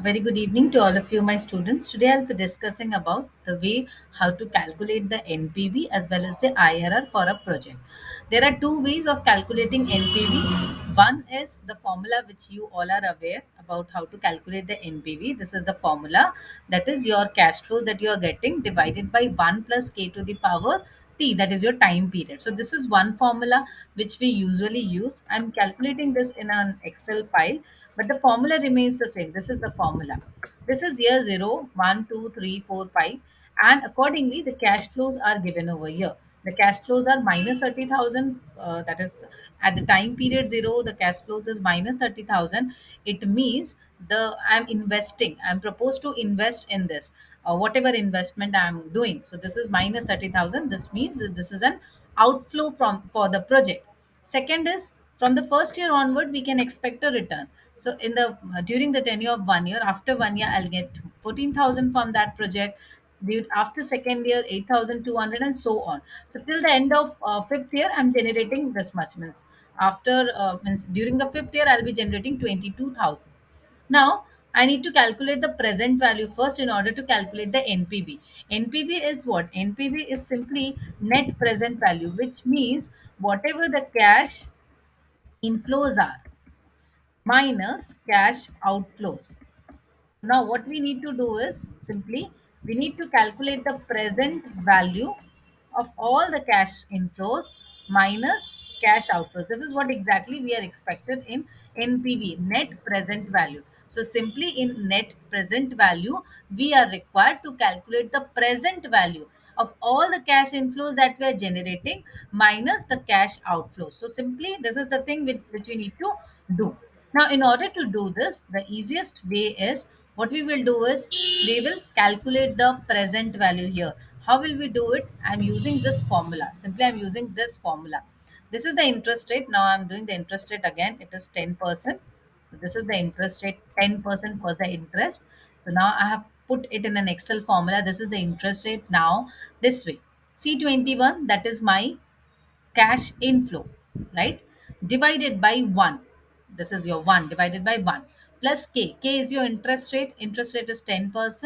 Very good evening to all of you, my students. Today I'll be discussing about the way how to calculate the NPV as well as the IRR for a project. There are two ways of calculating NPV. One is the formula which you all are aware about how to calculate the NPV. This is the formula, that is your cash flows that you are getting divided by 1 plus k to the power t, that is your time period. So this is one formula which we usually use. I'm calculating this in an Excel file, but the formula remains the same. This is the formula. This is year 0, 1, 2, 3, 4, 5, and accordingly the cash flows are given over here. The cash flows are minus 30,000, that is at the time period 0 the cash flows is minus 30,000. It means the I'm investing, I'm proposed to invest in this, whatever investment I'm doing. So this is minus 30,000. This means that this is an outflow from for the project. Second is, from the first year onward we can expect a return. So in the during the tenure of 1 year, after 1 year I'll get 14,000 from that project. After second year 8,200, and so on. So till the end of fifth year I'm generating this much. Means after means during the fifth year I'll be generating 22,000. Now, I need to calculate the present value first in order to calculate the NPV. NPV is what? NPV is simply net present value, which means whatever the cash inflows are minus cash outflows. Now, what we need to do is simply we need to calculate the present value of all the cash inflows minus cash outflows. This is what exactly we are expected in NPV, net present value. So, simply in net present value, we are required to calculate the present value of all the cash inflows that we are generating minus the cash outflows. So, simply this is the thing which we need to do. Now, in order to do this, the easiest way is, what we will do is we will calculate the present value here. How will we do it? I'm using this formula. Simply, I'm using this formula. This is the interest rate. Now, I'm doing the interest rate again. It is 10%. So, this is the interest rate, 10% was the interest. So, now I have put it in an Excel formula. This is the interest rate now this way. C21, that is my cash inflow, right? Divided by 1. This is your 1 divided by 1 plus k. K is your interest rate. Interest rate is 10%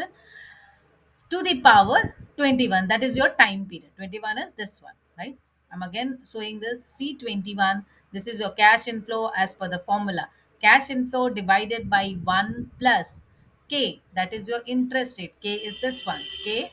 to the power 21. That is your time period. 21 is this one, right? I'm again showing this C21. This is your cash inflow as per the formula. Cash inflow divided by 1 plus k. That is your interest rate. K is this one. K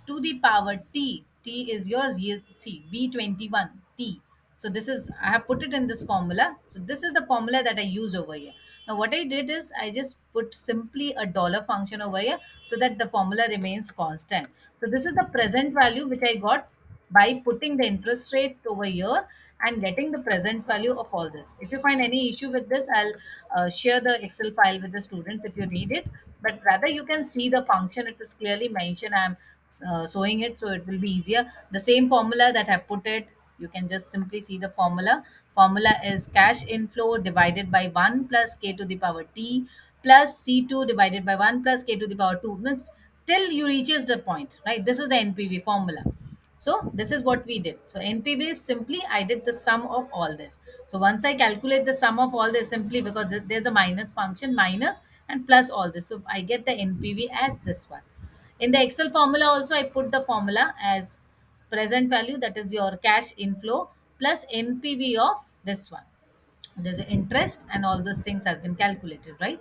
to the power t. T is yours. See, B21 t. So this is, I have put it in this formula. So this is the formula that I use over here. Now what I did is I just put simply a dollar function over here so that the formula remains constant. So this is the present value which I got by putting the interest rate over here and getting the present value of all this. If you find any issue with this, I'll share the Excel file with the students if you read it. But rather you can see the function, it is clearly mentioned. I'm showing it so it will be easier. The same formula that I put it, you can just simply see the formula. Formula is cash inflow divided by 1 plus k to the power t plus C2 divided by 1 plus k to the power 2, means till you reaches the point, right? This is the NPV formula. So this is what we did. So NPV is simply I did the sum of all this. So once I calculate the sum of all this, simply because there's a minus function, minus and plus all this. So I get the NPV as this one. In the Excel formula also, I put the formula as present value, that is your cash inflow plus NPV of this one. There's the interest and all those things has been calculated, right?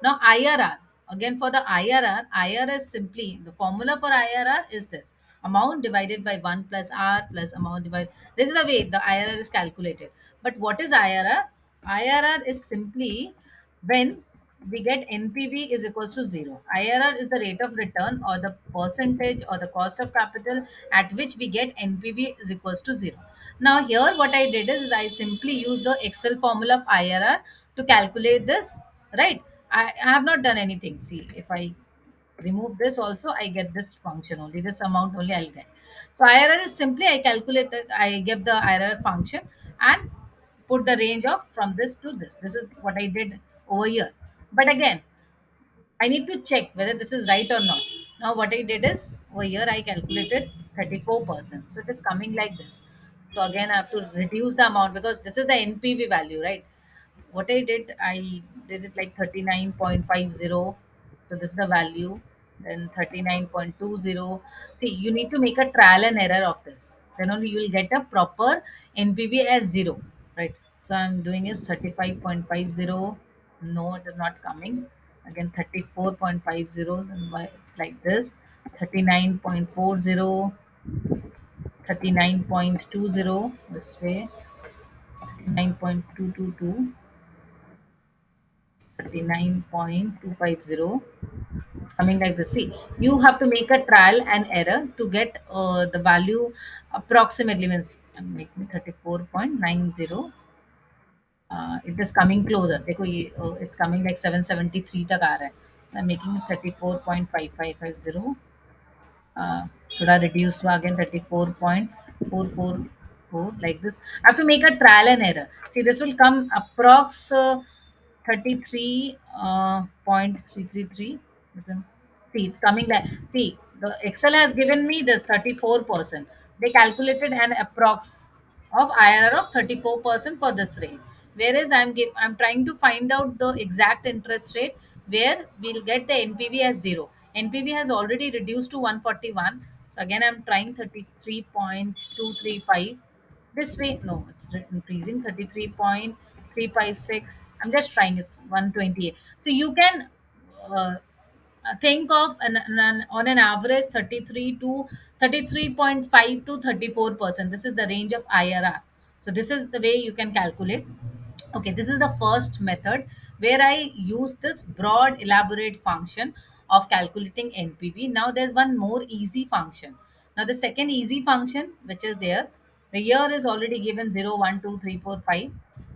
Now IRR, again for the IRR is simply, the formula for IRR is this: amount divided by 1 plus R plus amount divided. This is the way the IRR is calculated. But what is IRR? IRR is simply when we get NPV is equals to 0. IRR is the rate of return or the percentage or the cost of capital at which we get NPV is equals to 0. Now here what I did is I simply use the Excel formula of IRR to calculate this, right? I have not done anything. See, if I remove this also, I get this function only, this amount only I'll get. So IRR is simply I calculated, I give the IRR function and put the range of from this to this. This is what I did over here. But again, I need to check whether this is right or not. Now what I did is over here I calculated 34%. So it is coming like this. So again I have to reduce the amount because this is the NPV value, right? what I did it like 39.50. So this is the value. Then 39.20. See, you need to make a trial and error of this. Then only you will get a proper NPV as zero, right? So I'm doing is 35.50. No, it is not coming. Again, 34.50, and why it's like this. 39.40, 39.20 this way, 39.222, 39.250. It's coming like this. See, you have to make a trial and error to get the value approximately. Means I'm making 34.90. It is coming closer. देखो ये it's coming like 773 तक आ रहा है. I'm making it 34.5550. Should I reduce to again 34.444 like this? I have to make a trial and error. See, this will come approx 33.333. See, it's coming like, see, the Excel has given me this 34%. They calculated an approx of IRR of 34% for this rate. Whereas I'm trying to find out the exact interest rate where we'll get the NPV as zero. NPV has already reduced to 141. So again, I'm trying 33.235. This way, no, it's increasing 33.356. I'm just trying, it's 128. So you can uh, think of on an average 33 to 33.5 to 34%. This is the range of IRR. So this is the way you can calculate. Okay, this is the first method where I use this broad elaborate function of calculating NPV. Now there's one more easy function. Now the second easy function which is there, the year is already given 0, 1, 2, 3, 4, 5.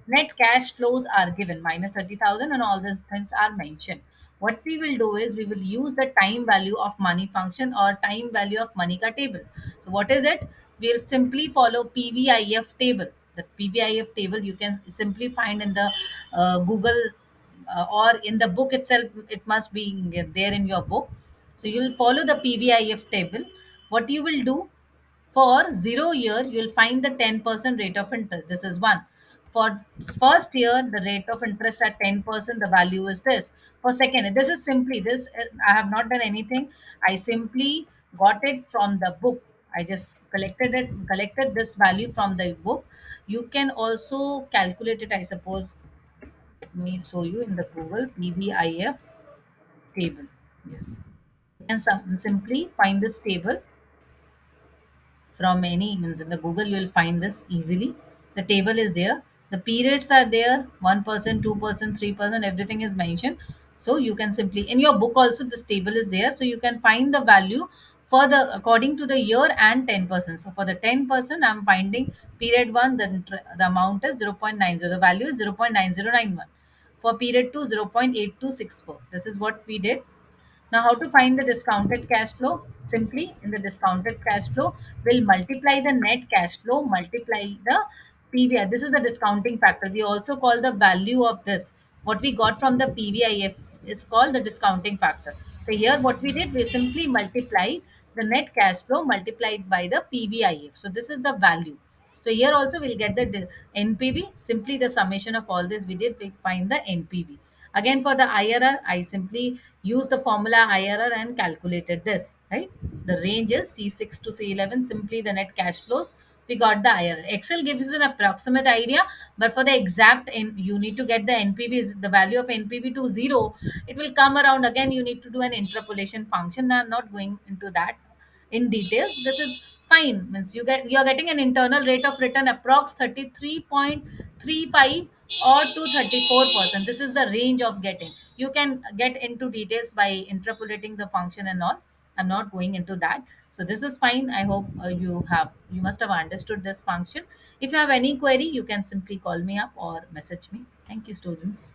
Net cash flows are given minus 30,000 and all these things are mentioned. What we will do is we will use the time value of money function or time value of money ka table. So what is it? We'll simply follow PVIF table. The PVIF table you can simply find in the Google or in the book itself. It must be there in your book. So you'll follow the PVIF table. What you will do, for 0 year, you'll find the 10% rate of interest. This is one. For first year, the rate of interest at 10%, the value is this. For second, this is simply this. I have not done anything. I simply got it from the book. I just collected this value from the book. You can also calculate it, I suppose. Let me show you in the Google PVIF table. Yes. You can simply find this table from any means in the Google. You will find this easily. The table is there, the periods are there, 1%, 2%, 3%, everything is mentioned. So you can simply, in your book also this table is there, so you can find the value for the according to the year and 10%. So for the 10% I'm finding period 1, the amount is 0.90, the value is 0.9091. For period 2, 0.8264. This is what we did. Now, how to find the discounted cash flow? Simply, in the discounted cash flow, we'll multiply the net cash flow, multiply the PVI. This is the discounting factor. We also call the value of this. What we got from the PVIF is called the discounting factor. So here, what we did, we simply multiply the net cash flow multiplied by the PVIF. So this is the value. So here also we'll get the NPV. Simply the summation of all this we did, we find the NPV. Again for the IRR, I simply use the formula IRR and calculated this, right? The range is C6 to C11, simply the net cash flows. We got the IRR. Excel gives you an approximate idea, but for the exact, you need to get the NPV, the value of NPV to zero. It will come around again. You need to do an interpolation function. I'm not going into that in details. This is fine. Means you're getting an internal rate of return approx 33.35 or to 34%. This is the range of getting. You can get into details by interpolating the function and all. I'm not going into that. So this is fine. I hope you must have understood this function. If you have any query, you can simply call me up or message me. Thank you, students.